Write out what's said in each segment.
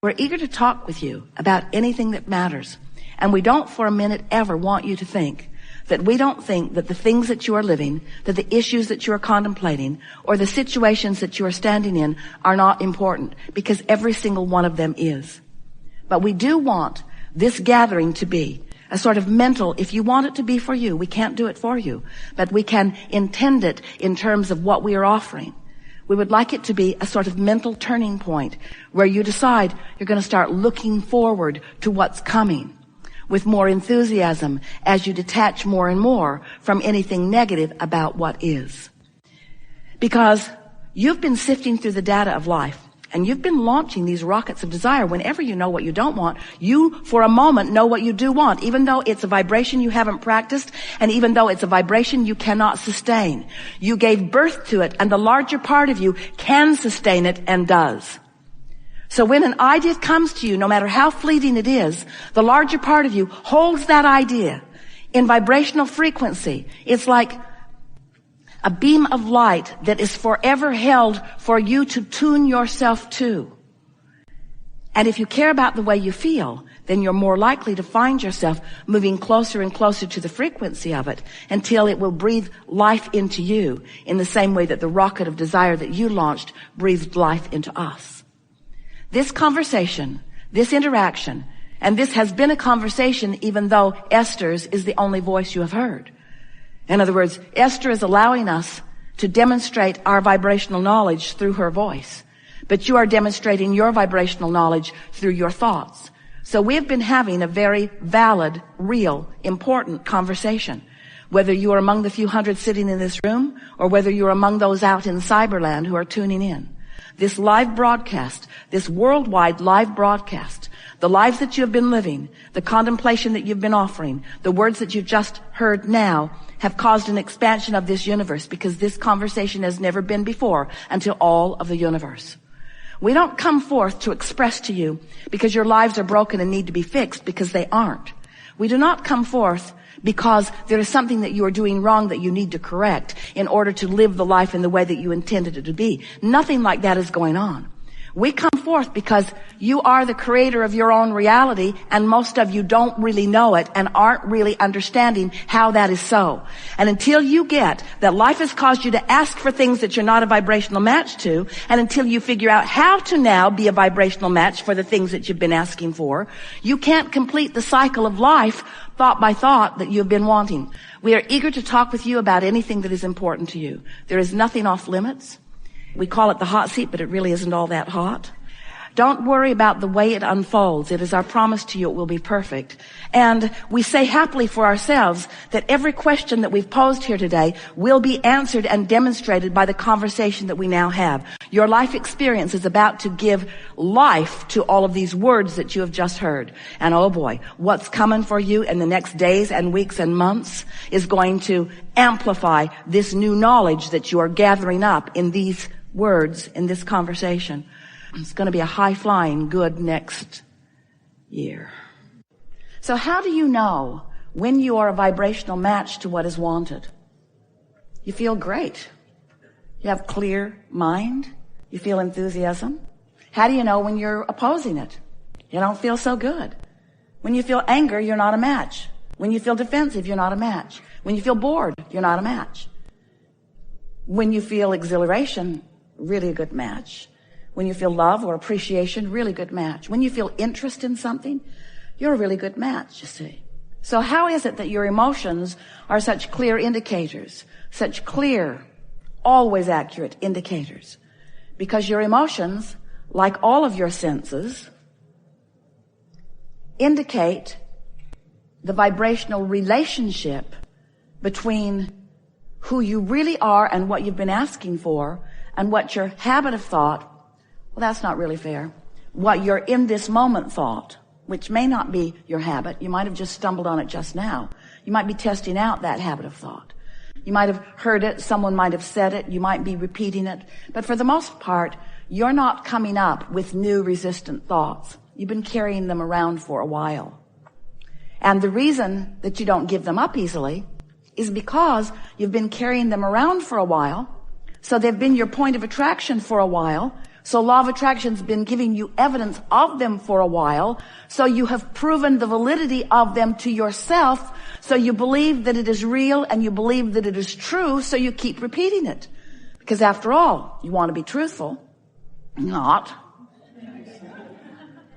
We're eager to talk with you about anything that matters. And we don't for a minute ever want you to think that we don't think that the things that you are living, that the issues that you are contemplating, or the situations that you are standing in are not important, because every single one of them is. But we do want this gathering to be a sort of mental, if you want it to be for you, we can't do it for you, but we can intend it in terms of what we are offering. We would like it to be a sort of mental turning point where you decide you're going to start looking forward to what's coming with more enthusiasm as you detach more and more from anything negative about what is. Because you've been sifting through the data of life, and you've been launching these rockets of desire. Whenever you know what you don't want, you, for a moment, know what you do want, even though it's a vibration you haven't practiced, and even though it's a vibration you cannot sustain. You gave birth to it, and the larger part of you can sustain it and does. So when an idea comes to you, no matter how fleeting it is, the larger part of you holds that idea in vibrational frequency. It's like a beam of light that is forever held for you to tune yourself to. And if you care about the way you feel, then you're more likely to find yourself moving closer and closer to the frequency of it until it will breathe life into you in the same way that the rocket of desire that you launched breathed life into us. This conversation, this interaction, and this has been a conversation even though Esther's is the only voice you have heard. In other words, Esther is allowing us to demonstrate our vibrational knowledge through her voice. But you are demonstrating your vibrational knowledge through your thoughts. So we have been having a very valid, real, important conversation. Whether you are among the few hundred sitting in this room, or whether you are among those out in cyberland who are tuning in. This live broadcast, this worldwide live broadcast, the lives that you have been living, the contemplation that you've been offering, the words that you've just heard now have caused an expansion of this universe, because this conversation has never been before until all of the universe. We don't come forth to express to you because your lives are broken and need to be fixed, because they aren't. We do not come forth because there is something that you are doing wrong that you need to correct in order to live the life in the way that you intended it to be. Nothing like that is going on. We come forth because you are the creator of your own reality, and most of you don't really know it and aren't really understanding how that is so. And until you get that life has caused you to ask for things that you're not a vibrational match to, and until you figure out how to now be a vibrational match for the things that you've been asking for, you can't complete the cycle of life thought by thought that you've been wanting. We are eager to talk with you about anything that is important to you. There is nothing off limits. We call it the hot seat, but it really isn't all that hot. Don't worry about the way it unfolds. It is our promise to you it will be perfect. And we say happily for ourselves that every question that we've posed here today will be answered and demonstrated by the conversation that we now have. Your life experience is about to give life to all of these words that you have just heard. And oh boy, what's coming for you in the next days and weeks and months is going to amplify this new knowledge that you are gathering up in these words, in this conversation. It's going to be a high-flying good next year. So how do you know when you are a vibrational match to what is wanted? You feel great. You have clear mind. You feel enthusiasm. How do you know when you're opposing it? You don't feel so good. When you feel anger, you're not a match. When you feel defensive, you're not a match. When you feel bored, you're not a match. When you feel exhilaration, really a good match. When you feel love or appreciation, really good match. When you feel interest in something, you're a really good match, you see. So how is it that your emotions are such clear indicators, such clear, always accurate indicators? Because your emotions, like all of your senses, indicate the vibrational relationship between who you really are and what you've been asking for, and what your habit of thought, well, that's not really fair, what your in this moment thought, which may not be your habit. You might have just stumbled on it just now. You might be testing out that habit of thought. You might have heard it, someone might have said it, you might be repeating it, but for the most part, you're not coming up with new resistant thoughts. You've been carrying them around for a while. And the reason that you don't give them up easily is because you've been carrying them around for a while. So they've been your point of attraction for a while. So law of attraction's been giving you evidence of them for a while. So you have proven the validity of them to yourself. So you believe that it is real and you believe that it is true. So you keep repeating it. Because after all, you want to be truthful. Not.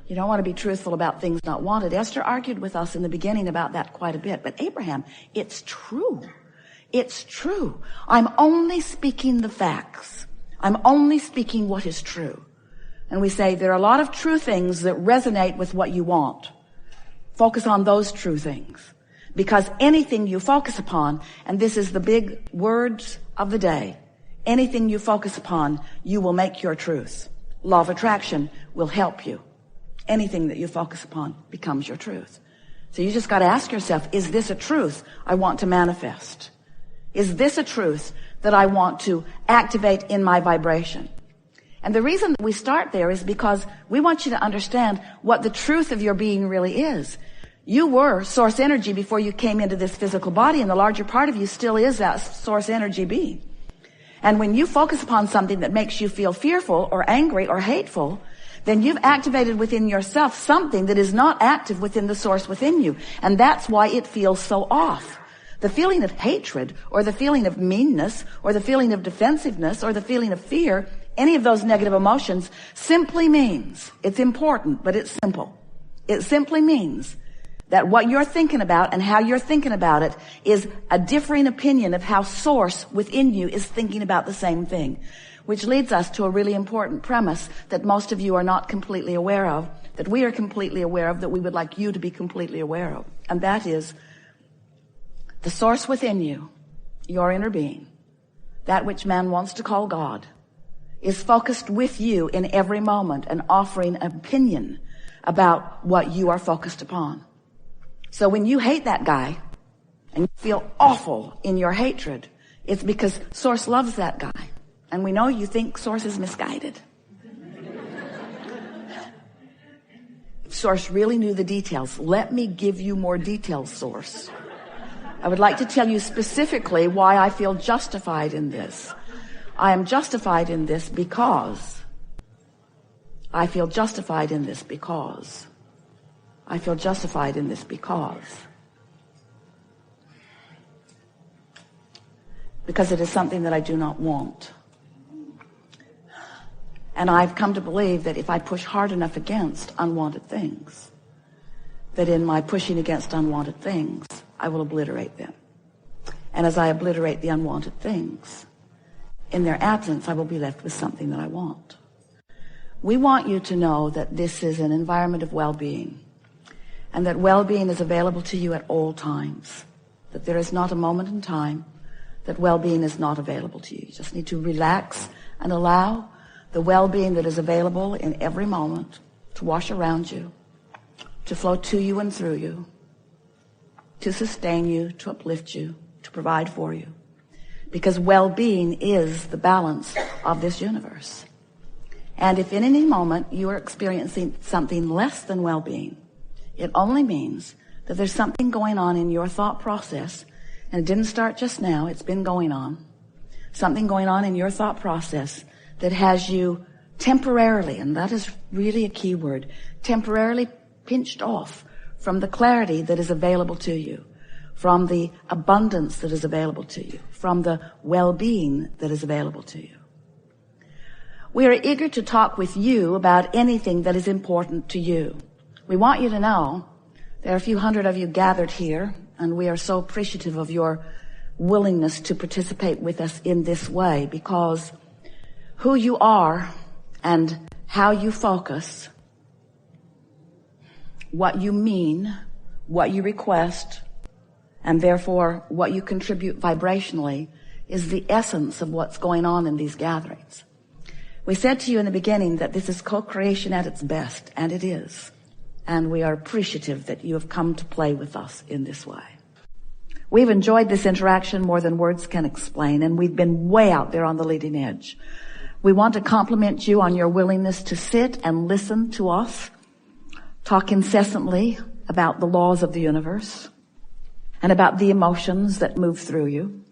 You don't want to be truthful about things not wanted. Esther argued with us in the beginning about that quite a bit. But Abraham, it's true. It's true. I'm only speaking the facts. I'm only speaking what is true. And we say there are a lot of true things that resonate with what you want. Focus on those true things. Because anything you focus upon, and this is the big words of the day, anything you focus upon, you will make your truth. Law of attraction will help you. Anything that you focus upon becomes your truth. So you just got to ask yourself, is this a truth I want to manifest? Is this a truth that I want to activate in my vibration? And the reason that we start there is because we want you to understand what the truth of your being really is. You were source energy before you came into this physical body, and the larger part of you still is that source energy being. And when you focus upon something that makes you feel fearful or angry or hateful, then you've activated within yourself something that is not active within the source within you. And that's why it feels so off. The feeling of hatred or the feeling of meanness or the feeling of defensiveness or the feeling of fear, any of those negative emotions simply means, it's important, but it's simple. It simply means that what you're thinking about and how you're thinking about it is a differing opinion of how source within you is thinking about the same thing. Which leads us to a really important premise that most of you are not completely aware of, that we are completely aware of, that we would like you to be completely aware of. And that is the source within you, your inner being, that which man wants to call God, is focused with you in every moment and offering an opinion about what you are focused upon. So when you hate that guy and you feel awful in your hatred, it's because source loves that guy. And we know you think source is misguided. If source really knew the details, let me give you more details, source. I would like to tell you specifically why I feel justified in this. I am justified in this because I feel justified in this because I feel justified in this because it is something that I do not want. And I've come to believe that if I push hard enough against unwanted things, that in my pushing against unwanted things, I will obliterate them. And as I obliterate the unwanted things, in their absence, I will be left with something that I want. We want you to know that this is an environment of well-being, and that well-being is available to you at all times, that there is not a moment in time that well-being is not available to you. You just need to relax and allow the well-being that is available in every moment to wash around you, to flow to you and through you, to sustain you, to uplift you, to provide for you. Because well-being is the balance of this universe. And if in any moment you are experiencing something less than well-being, it only means that there's something going on in your thought process, and it didn't start just now, it's been going on. Something going on in your thought process that has you temporarily, and that is really a key word, temporarily pinched off from the clarity that is available to you, from the abundance that is available to you, from the well-being that is available to you. We are eager to talk with you about anything that is important to you. We want you to know there are a few hundred of you gathered here, and we are so appreciative of your willingness to participate with us in this way, because who you are and how you focus, what you mean, what you request, and therefore what you contribute vibrationally is the essence of what's going on in these gatherings. We said to you in the beginning that this is co-creation at its best, and it is. And we are appreciative that you have come to play with us in this way. We've enjoyed this interaction more than words can explain, and we've been way out there on the leading edge. We want to compliment you on your willingness to sit and listen to us talk incessantly about the laws of the universe and about the emotions that move through you.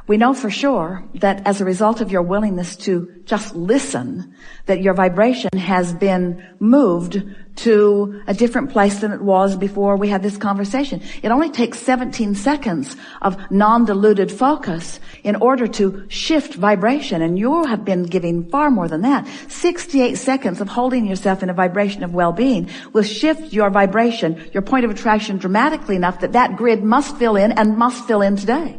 We know for sure that as a result of your willingness to just listen, that your vibration has been moved to a different place than it was before we had this conversation. It only takes 17 seconds of non-diluted focus in order to shift vibration, and you have been giving far more than that. 68 seconds of holding yourself in a vibration of well-being will shift your vibration, your point of attraction dramatically enough that that grid must fill in and must fill in today.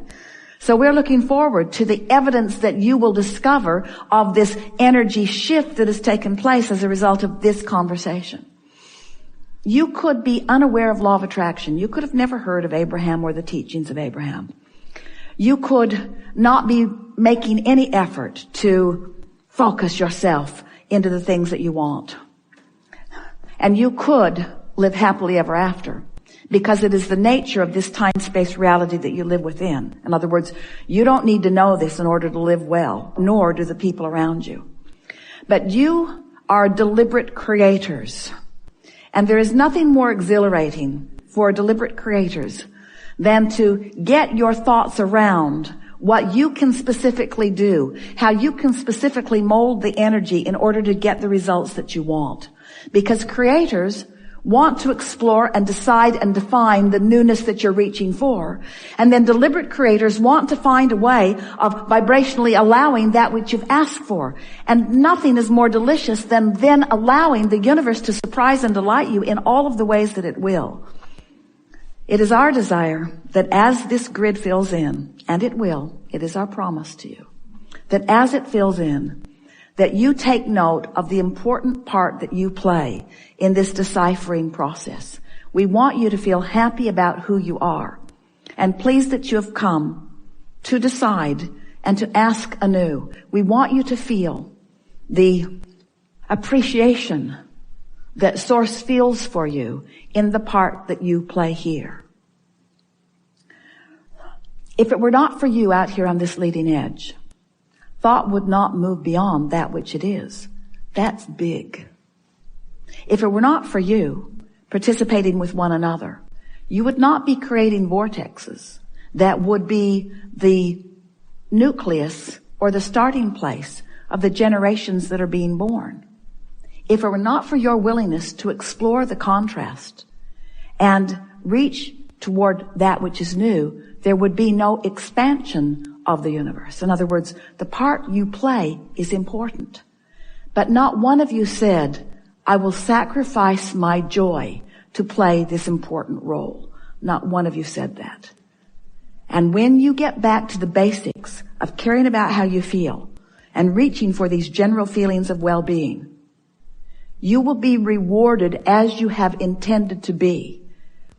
So we're looking forward to the evidence that you will discover of this energy shift that has taken place as a result of this conversation. You could be unaware of law of attraction. You could have never heard of Abraham or the teachings of Abraham. You could not be making any effort to focus yourself into the things that you want. And you could live happily ever after, because it is the nature of this time-space reality that you live within. In other words, you don't need to know this in order to live well, nor do the people around you. But you are deliberate creators. And there is nothing more exhilarating for deliberate creators than to get your thoughts around what you can specifically do, how you can specifically mold the energy in order to get the results that you want. Because creators want to explore and decide and define the newness that you're reaching for. And then deliberate creators want to find a way of vibrationally allowing that which you've asked for. And nothing is more delicious than then allowing the universe to surprise and delight you in all of the ways that it will. It is our desire that as this grid fills in, and it will, it is our promise to you, that as it fills in, that you take note of the important part that you play in this deciphering process. We want you to feel happy about who you are and pleased that you have come to decide and to ask anew. We want you to feel the appreciation that Source feels for you in the part that you play here. If it were not for you out here on this leading edge, thought would not move beyond that which it is. That's big. If it were not for you participating with one another, you would not be creating vortexes that would be the nucleus or the starting place of the generations that are being born. If it were not for your willingness to explore the contrast and reach toward that which is new, there would be no expansion of the universe. In other words, the part you play is important. But not one of you said, I will sacrifice my joy to play this important role. Not one of you said that. And when you get back to the basics of caring about how you feel and reaching for these general feelings of well-being, you will be rewarded as you have intended to be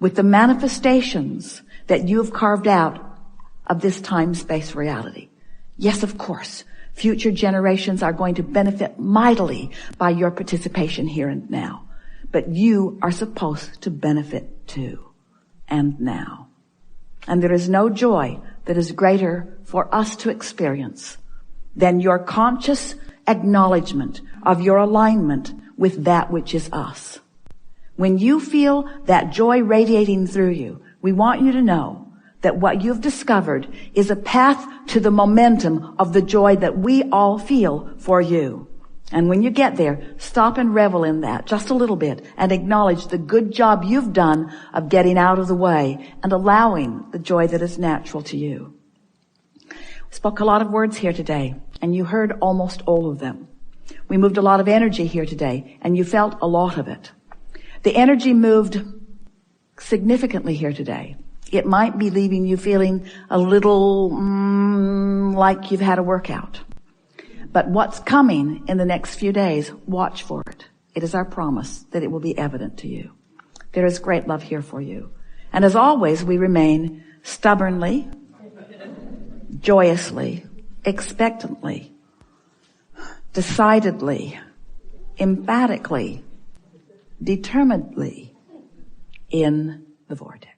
with the manifestations that you have carved out of this time-space reality. Yes, of course, future generations are going to benefit mightily by your participation here and now. But you are supposed to benefit too, and now. And there is no joy that is greater for us to experience than your conscious acknowledgement of your alignment with that which is us. When you feel that joy radiating through you, we want you to know that what you've discovered is a path to the momentum of the joy that we all feel for you. And when you get there, stop and revel in that just a little bit and acknowledge the good job you've done of getting out of the way and allowing the joy that is natural to you. We spoke a lot of words here today, and you heard almost all of them. We moved a lot of energy here today, and you felt a lot of it. The energy moved significantly here today. It might be leaving you feeling a little like you've had a workout. But what's coming in the next few days, watch for it. It is our promise that it will be evident to you. There is great love here for you. And as always, we remain stubbornly, joyously, expectantly, decidedly, emphatically, determinedly in the vortex.